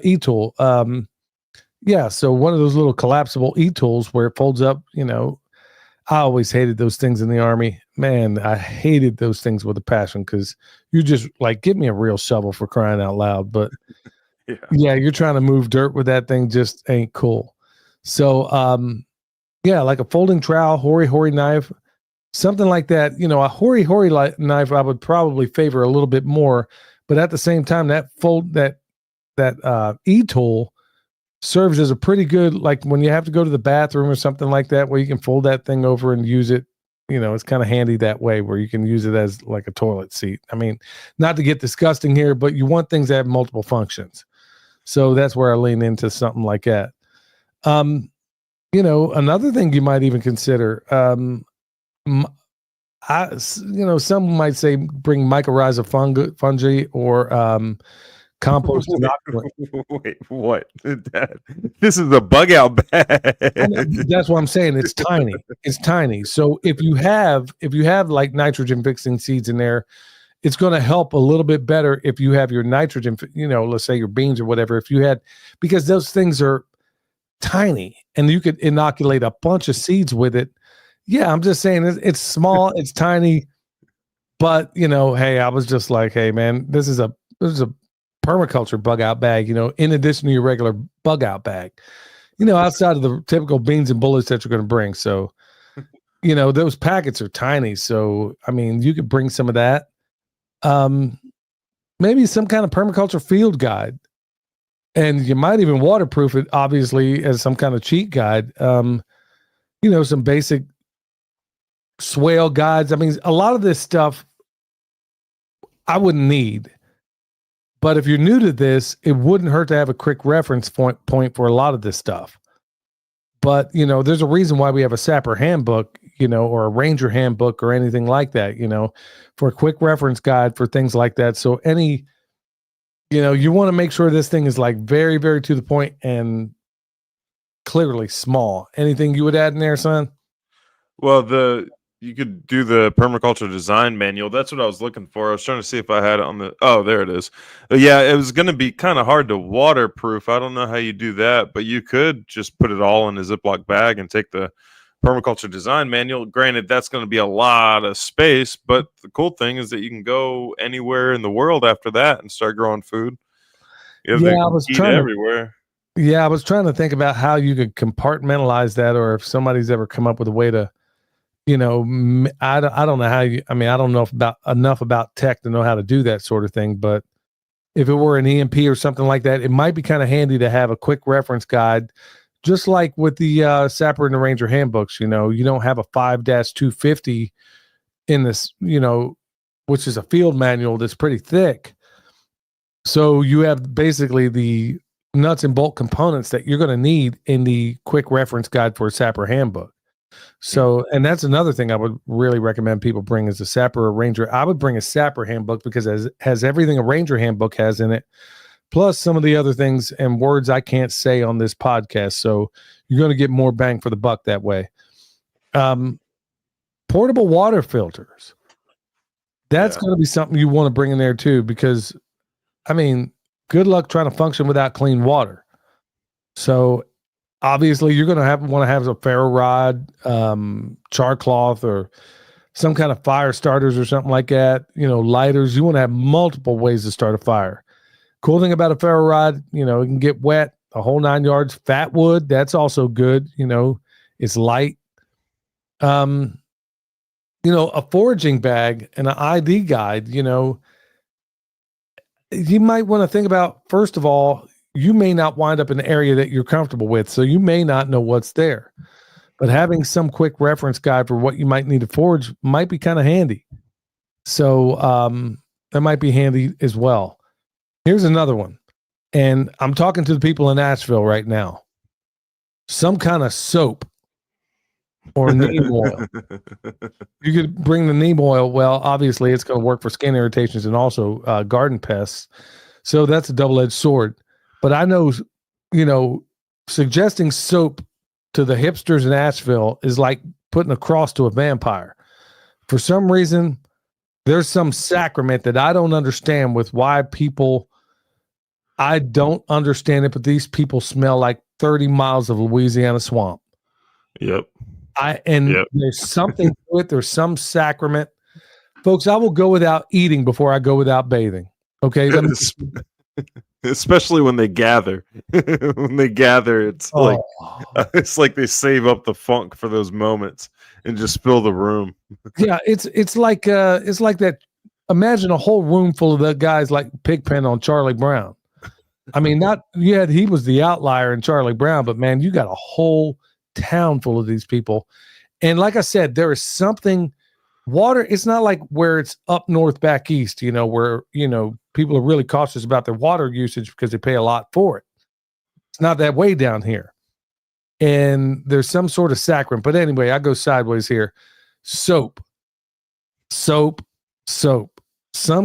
e-tool. So one of those little collapsible e-tools where it folds up, I always hated those things in the Army. Man, I hated those things with a passion, because you just give me a real shovel, for crying out loud. But you're trying to move dirt with that thing, just ain't cool. So, like a folding trowel, hori knife, something like that. A hori knife I would probably favor a little bit more, but at the same time, that e-tool serves as a pretty good, like when you have to go to the bathroom or something like that, where you can fold that thing over and use it it's kind of handy that way where you can use it as like a toilet seat. I mean, not to get disgusting here, but you want things that have multiple functions. So that's where I lean into something like that. Another thing you might even consider, some might say bring mycorrhiza fungi or compost. Wait, what? This is a bug out bag. That's what I'm saying. It's tiny. It's tiny. So if you have like nitrogen fixing seeds in there, it's going to help a little bit better if you have your nitrogen, let's say your beans or whatever, because those things are tiny and you could inoculate a bunch of seeds with it. Yeah, I'm just saying it's small, it's tiny, but hey, I was just like, hey man, this is a permaculture bug out bag, in addition to your regular bug out bag, outside of the typical beans and bullets that you're going to bring. So, those packets are tiny. So, I mean, you could bring some of that. Maybe some kind of permaculture field guide, and you might even waterproof it, obviously, as some kind of cheat guide. Some basic swale guides. I mean, a lot of this stuff I wouldn't need, but if you're new to this, it wouldn't hurt to have a quick reference point for a lot of this stuff. But, there's a reason why we have a sapper handbook, or a ranger handbook or anything like that, for a quick reference guide for things like that. So you want to make sure this thing is like very, very to the point and clearly small. Anything you would add in there, son? Well, you could do the permaculture design manual. That's what I was looking for. I was trying to see if I had it on the. Oh, there it is. Yeah, it was going to be kind of hard to waterproof. I don't know how you do that, but you could just put it all in a Ziploc bag and take the permaculture design manual. Granted, that's going to be a lot of space, but the cool thing is that you can go anywhere in the world after that and start growing food. I was trying everywhere. I was trying to think about how you could compartmentalize that, or if somebody's ever come up with a way to. I don't know how I don't know enough about tech to know how to do that sort of thing, but if it were an EMP or something like that, it might be kind of handy to have a quick reference guide, just like with the Sapper and the Ranger handbooks. You don't have a 5-250 in this, which is a field manual that's pretty thick. So you have basically the nuts and bolt components that you're going to need in the quick reference guide for a Sapper handbook. So, and that's another thing I would really recommend people bring is a Sapper or Ranger. I would bring a Sapper handbook because it has everything a Ranger handbook has in it, plus some of the other things and words I can't say on this podcast. So you're going to get more bang for the buck that way. Portable water filters. That's going to be something you want to bring in there too, because good luck trying to function without clean water. So obviously, you're going to want to have a ferro rod, char cloth, or some kind of fire starters or something like that. Lighters. You want to have multiple ways to start a fire. Cool thing about a ferro rod, it can get wet, a whole 9 yards. Fat wood, that's also good. It's light. A foraging bag and an ID guide. You might want to think about, first of all, you may not wind up in an area that you're comfortable with, so you may not know what's there. But having some quick reference guide for what you might need to forage might be kind of handy. So that might be handy as well. Here's another one. And I'm talking to the people in Nashville right now. Some kind of soap or neem oil. You could bring the neem oil. Well, obviously, it's going to work for skin irritations and also garden pests. So that's a double-edged sword. But I know, suggesting soap to the hipsters in Asheville is like putting a cross to a vampire. For some reason, there's some sacrament that I don't understand with why I don't understand it, but these people smell like 30 miles of Louisiana swamp. Yep. There's something to it. There's some sacrament. Folks, I will go without eating before I go without bathing. Okay. Especially when they gather. It's like they save up the funk for those moments and just fill the room. Yeah, it's like that. Imagine a whole room full of the guys like Pigpen on Charlie Brown. He was the outlier in Charlie Brown, but man, you got a whole town full of these people, And like I said, there is something water. It's not like where it's up north, back east, where, people are really cautious about their water usage because they pay a lot for it. It's not that way down here. And there's some sort of sacrament. But anyway, I go sideways here. Soap, some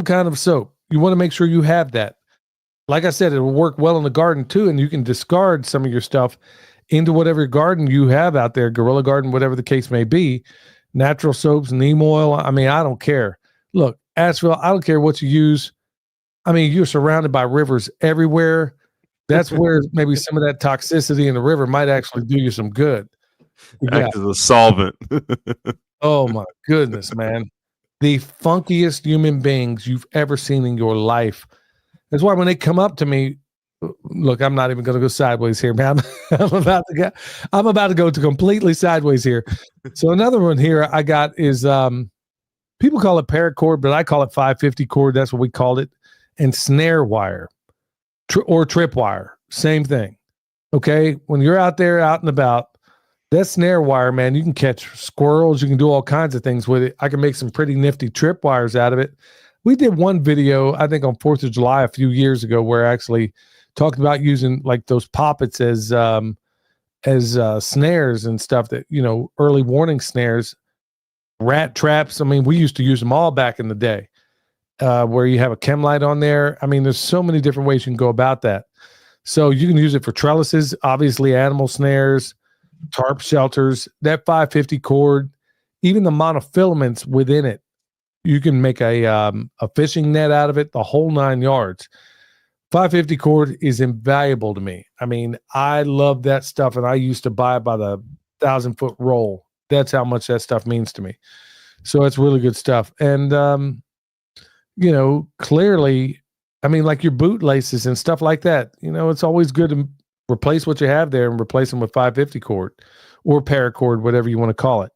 kind of soap. You want to make sure you have that. Like I said, it will work well in the garden too. And you can discard some of your stuff into whatever garden you have out there, guerrilla garden, whatever the case may be. Natural soaps, neem oil. I mean, I don't care. Look, Asheville, I don't care what you use. I mean, you're surrounded by rivers everywhere. That's where maybe some of that toxicity in the river might actually do you some good. Act as a solvent. Oh my goodness, man. The funkiest human beings you've ever seen in your life. That's why when they come up to me, look, I'm not even going to go sideways here, man. I'm about to go to completely sideways here. So another one here I got is people call it paracord, but I call it 550 cord. That's what we called it. And snare wire or trip wire, same thing. Okay, when you're out there out and about, that snare wire, man, you can catch squirrels. You can do all kinds of things with it. I can make some pretty nifty trip wires out of it. We did one video, I think on 4th of July a few years ago, where I actually talked about using like those poppets as snares and stuff that, early warning snares, rat traps. I mean, we used to use them all back in the day, where you have a chem light on there. I mean, there's so many different ways you can go about that. So you can use it for trellises, obviously animal snares, tarp shelters, that 550 cord, even the monofilaments within it. You can make a fishing net out of it, the whole 9 yards. 550 cord is invaluable to me. I mean, I love that stuff, and I used to buy it by the 1,000-foot roll. That's how much that stuff means to me. So it's really good stuff. And, clearly, I mean, like your boot laces and stuff like that, it's always good to replace what you have there and replace them with 550 cord or paracord, whatever you want to call it.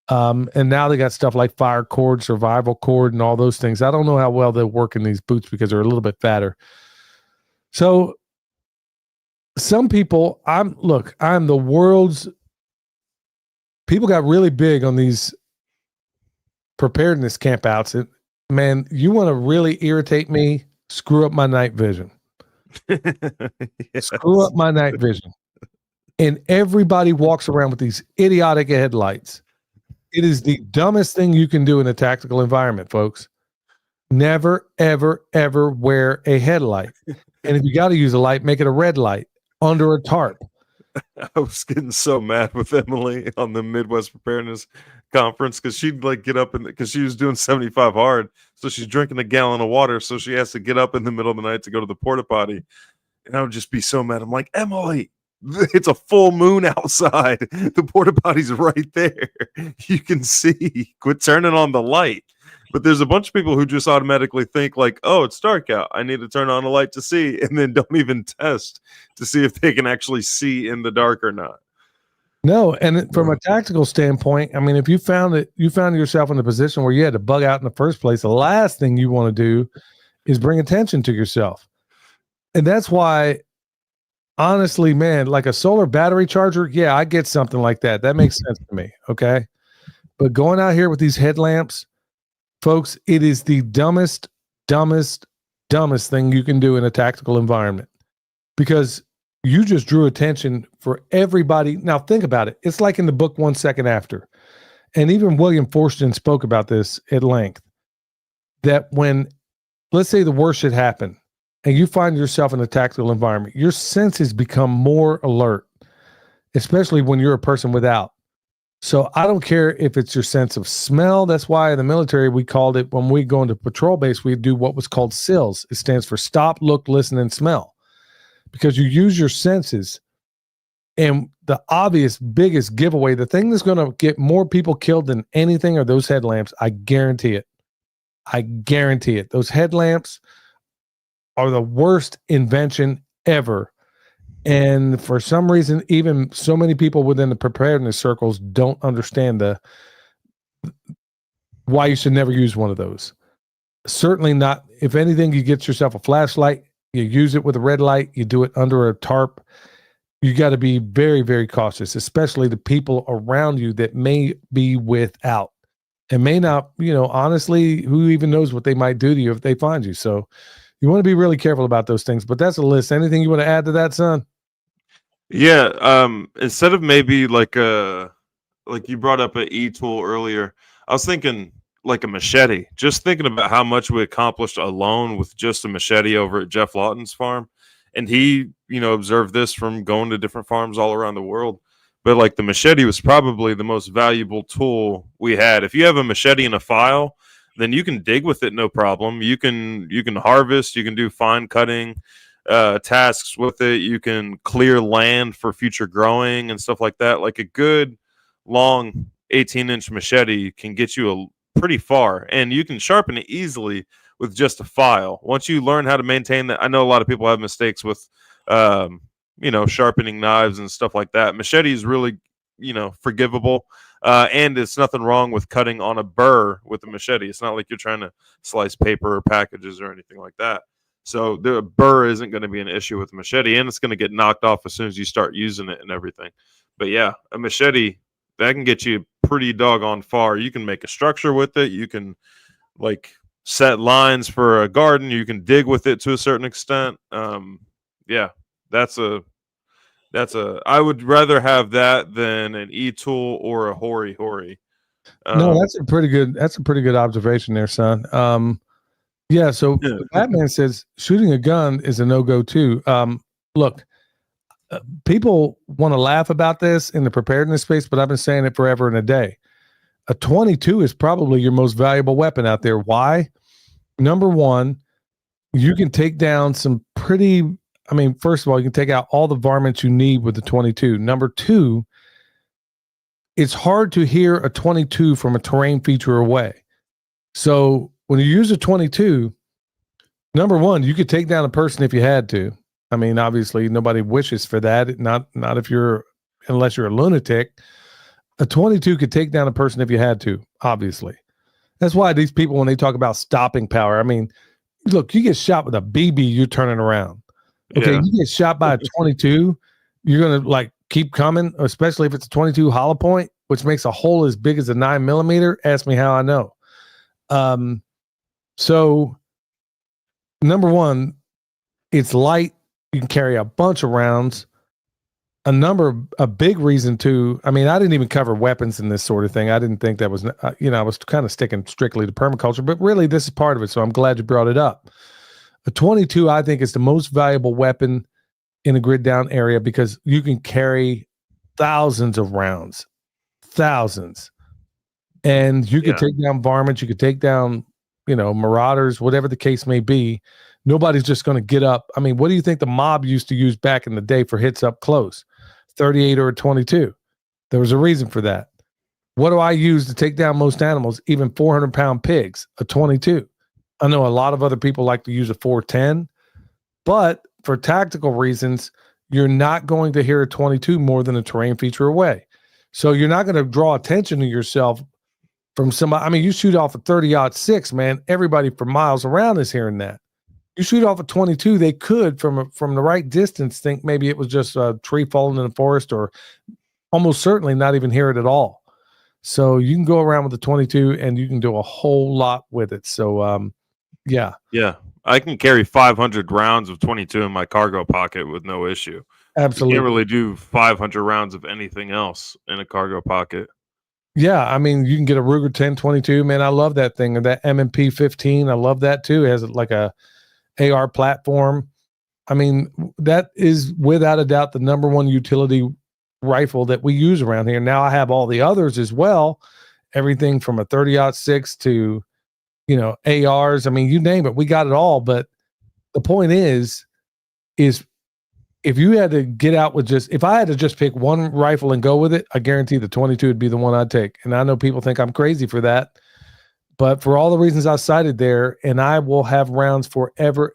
And now they got stuff like fire cord, survival cord, and all those things. I don't know how well they'll work in these boots because they're a little bit fatter. So some people, I'm the world's, people got really big on these preparedness campouts. And man, you want to really irritate me, screw up my night vision. Yes. Screw up my night vision. And everybody walks around with these idiotic headlights. It is the dumbest thing you can do in a tactical environment, folks. Never, ever, ever wear a headlight. And if you got to use a light, make it a red light under a tarp. I was getting so mad with Emily on the Midwest Preparedness Conference because she'd get up because she was doing 75 hard. So she's drinking a gallon of water. So she has to get up in the middle of the night to go to the porta potty. And I would just be so mad. I'm like, Emily, it's a full moon outside. The porta potty's right there. You can see. Quit turning on the light. But there's a bunch of people who just automatically think oh, it's dark out. I need to turn on a light to see, and then don't even test to see if they can actually see in the dark or not. No, and from a tactical standpoint, I mean, if you found yourself in a position where you had to bug out in the first place, the last thing you want to do is bring attention to yourself. And that's why, honestly, man, like a solar battery charger, yeah, I get something like that. That makes sense to me, okay? But going out here with these headlamps, folks, it is the dumbest thing you can do in a tactical environment because you just drew attention for everybody. Now think about it. It's like in the book 1 Second After. And even William Forstchen spoke about this at length, that when, let's say the worst should happen and you find yourself in a tactical environment, your senses become more alert, especially when you're a person without. So I don't care if it's your sense of smell. That's why in the military, we called it, when we go into patrol base, we do what was called SILS. It stands for stop, look, listen, and smell. Because you use your senses. And the obvious biggest giveaway, the thing that's going to get more people killed than anything are those headlamps. I guarantee it. I guarantee it. Those headlamps are the worst invention ever. And for some reason, even so many people within the preparedness circles don't understand why you should never use one of those. Certainly not. If anything, you get yourself a flashlight, you use it with a red light, you do it under a tarp. you got to be very, very cautious, especially the people around you that may be without and may not, honestly, who even knows what they might do to you if they find you. So you want to be really careful about those things. But that's a list. Anything you want to add to that, son? Yeah. Instead of maybe like you brought up an e-tool earlier, I was thinking like a machete. Just thinking about how much we accomplished alone with just a machete over at Jeff Lawton's farm. And he, observed this from going to different farms all around the world. But like the machete was probably the most valuable tool we had. If you have a machete in a file, then you can dig with it no problem. You can harvest, you can do fine cutting tasks with it. You can clear land for future growing and stuff like that. Like a good long 18-inch machete can get you pretty far, and you can sharpen it easily with just a file. Once you learn how to maintain that, I know a lot of people have mistakes with, sharpening knives and stuff like that. Machete is really, forgivable, and it's nothing wrong with cutting on a burr with a machete. It's not like you're trying to slice paper or packages or anything like that. So the burr isn't going to be an issue with a machete, and it's going to get knocked off as soon as you start using it and everything. But yeah, a machete, that can get you pretty doggone far. You can make a structure with it. You can like set lines for a garden. You can dig with it to a certain extent. Yeah, I would rather have that than an e-tool or a hori. No, that's a pretty good observation there, son. Yeah, so Batman says shooting a gun is a no-go too. Look, people want to laugh about this in the preparedness space, but I've been saying it forever and a day. A 22 is probably your most valuable weapon out there. Why? Number one, you can take down some pretty, first of all, you can take out all the varmints you need with the 22. Number two, it's hard to hear a 22 from a terrain feature away. So when you use a 22, number one, you could take down a person if you had to. Obviously nobody wishes for that. Not unless you're a lunatic. A 22 could take down a person if you had to, obviously. That's why these people, when they talk about stopping power, look, you get shot with a BB, you're turning around. Okay, yeah. You get shot by a 22, you're going to keep coming, especially if it's a 22 hollow point, which makes a hole as big as a 9mm. Ask me how I know. So number one, it's light. You can carry a bunch of rounds. A big reason too. I didn't even cover weapons in this sort of thing. I didn't think that was, I was kind of sticking strictly to permaculture, but really this is part of it. So I'm glad you brought it up. A 22, I think, is the most valuable weapon in a grid down area because you can carry thousands of rounds, and you could take down varmints. You could take down, marauders, whatever the case may be. Nobody's just going to get up. What do you think the mob used to use back in the day for hits up close? 38 or a 22. There was a reason for that. What do I use to take down most animals, even 400-pound pigs? A 22. I know a lot of other people like to use a 410, but for tactical reasons, you're not going to hear a 22 more than a terrain feature away. So you're not going to draw attention to yourself from somebody. You shoot off a 30-06, man, everybody for miles around is hearing that. You shoot off a 22, they could, from the right distance, think maybe it was just a tree falling in the forest, or almost certainly not even hear it at all. So you can go around with the 22 and you can do a whole lot with it. So, yeah. Yeah. I can carry 500 rounds of 22 in my cargo pocket with no issue. Absolutely. You can't really do 500 rounds of anything else in a cargo pocket. Yeah, you can get a Ruger 1022. Man, I love that thing. Or that M&P 15. I love that too. It has like a AR platform. That is without a doubt the number one utility rifle that we use around here. Now I have all the others as well. Everything from a 30-06 to, ARs. You name it, we got it all. But the point is if you had to get out with if I had to just pick one rifle and go with it, I guarantee the 22 would be the one I'd take. And I know people think I'm crazy for that, but for all the reasons I cited there, and I will have rounds forever.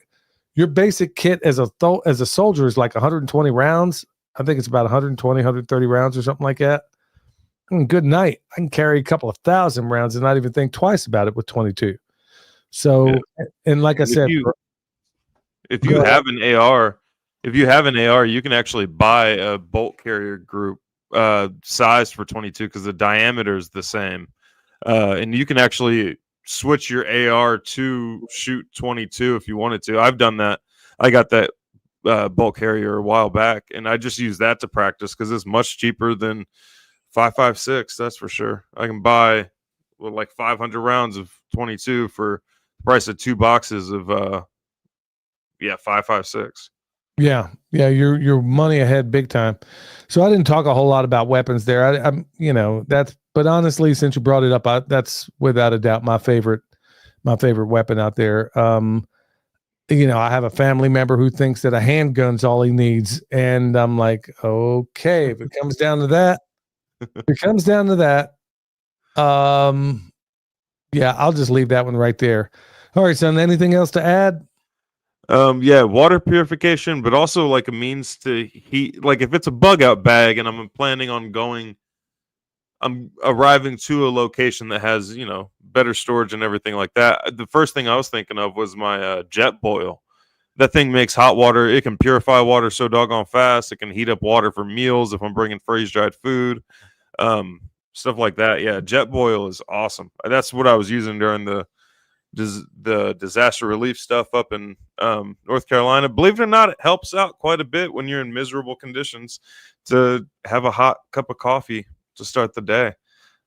Your basic kit as a soldier is like 120 rounds. I think it's about 120, 130 rounds or something like that. Good night. I can carry a couple of thousand rounds and not even think twice about it with 22. So, and like I said, if you have an AR, if you have an AR, you can actually buy a bolt carrier group size for 22 because the diameter is the same, and you can actually switch your AR to shoot 22 if you wanted to. I've done that. I got that bolt carrier a while back, and I just use that to practice because it's much cheaper than 5.56. That's for sure. I can buy like 500 rounds of 22 for the price of 2 boxes of 5.56. Yeah, you're money ahead big time. So I didn't talk a whole lot about weapons there. I'm but honestly, since you brought it up, that's without a doubt my favorite weapon out there. I have a family member who thinks that a handgun's all he needs, and I'm like, okay, if it comes down to that, I'll just leave that one right there. All right, son. Anything else to add? Water purification, but also like a means to heat. Like if it's a bug out bag and I'm planning on I'm arriving to a location that has, better storage and everything like that. The first thing I was thinking of was my jet boil. That thing makes hot water. It can purify water so doggone fast. It can heat up water for meals if I'm bringing freeze dried food, stuff like that. Yeah, jet boil is awesome. That's what I was using during the disaster relief stuff up in North Carolina. Believe it or not, it helps out quite a bit when you're in miserable conditions to have a hot cup of coffee to start the day.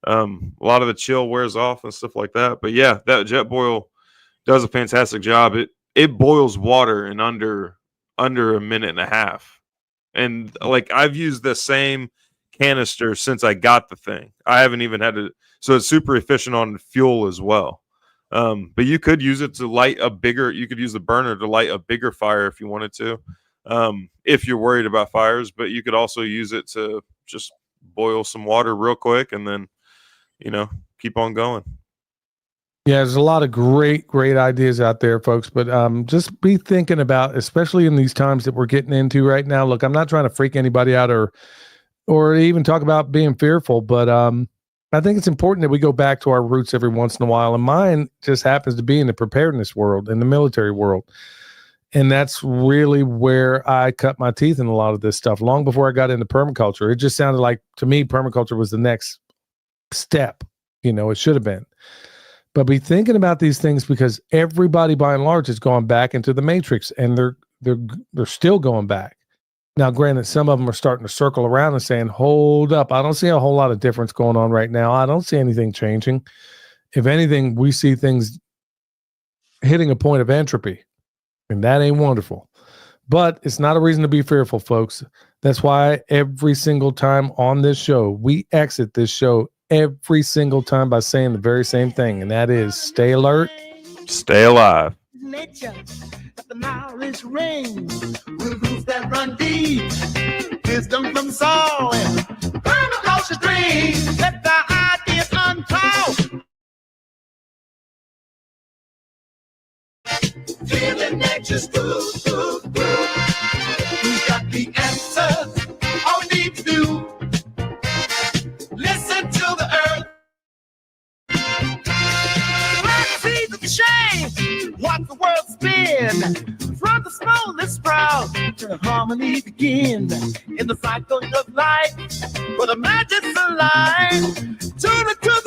A lot of the chill wears off and stuff like that. But yeah, that jet boil does a fantastic job. It boils water in under a minute and a half. And like I've used the same canister since I got the thing. I haven't even had to, so it's super efficient on fuel as well. But you could use it to you could use the burner to light a bigger fire if you wanted to, if you're worried about fires, but you could also use it to just boil some water real quick and then, keep on going. Yeah, there's a lot of great ideas out there, folks, but just be thinking about, especially in these times that we're getting into right now. Look, I'm not trying to freak anybody out or even talk about being fearful, but I think it's important that we go back to our roots every once in a while. And mine just happens to be in the preparedness world, in the military world. And that's really where I cut my teeth in a lot of this stuff. Long before I got into permaculture, it just sounded like, to me, permaculture was the next step. It should have been. But be thinking about these things because everybody, by and large, has gone back into the matrix, and they're still going back. Now, granted, some of them are starting to circle around and saying, hold up, I don't see a whole lot of difference going on right now. I don't see anything changing. If anything, we see things hitting a point of entropy, and that ain't wonderful. But it's not a reason to be fearful, folks. That's why every single time on this show, we exit this show every single time by saying the very same thing, and that is stay alert, stay alive. Nature, the knowledge rings, roots that run deep, wisdom from soul, and permaculture dreams. Let the ideas unfold. Feeling nature's groove. Who's got the answers? All we need to do, listen to the earth. Let's see the change. Watch the world spin. From the smallest sprout to harmony begin. In the cycle of life, where the magic's alive. Tune into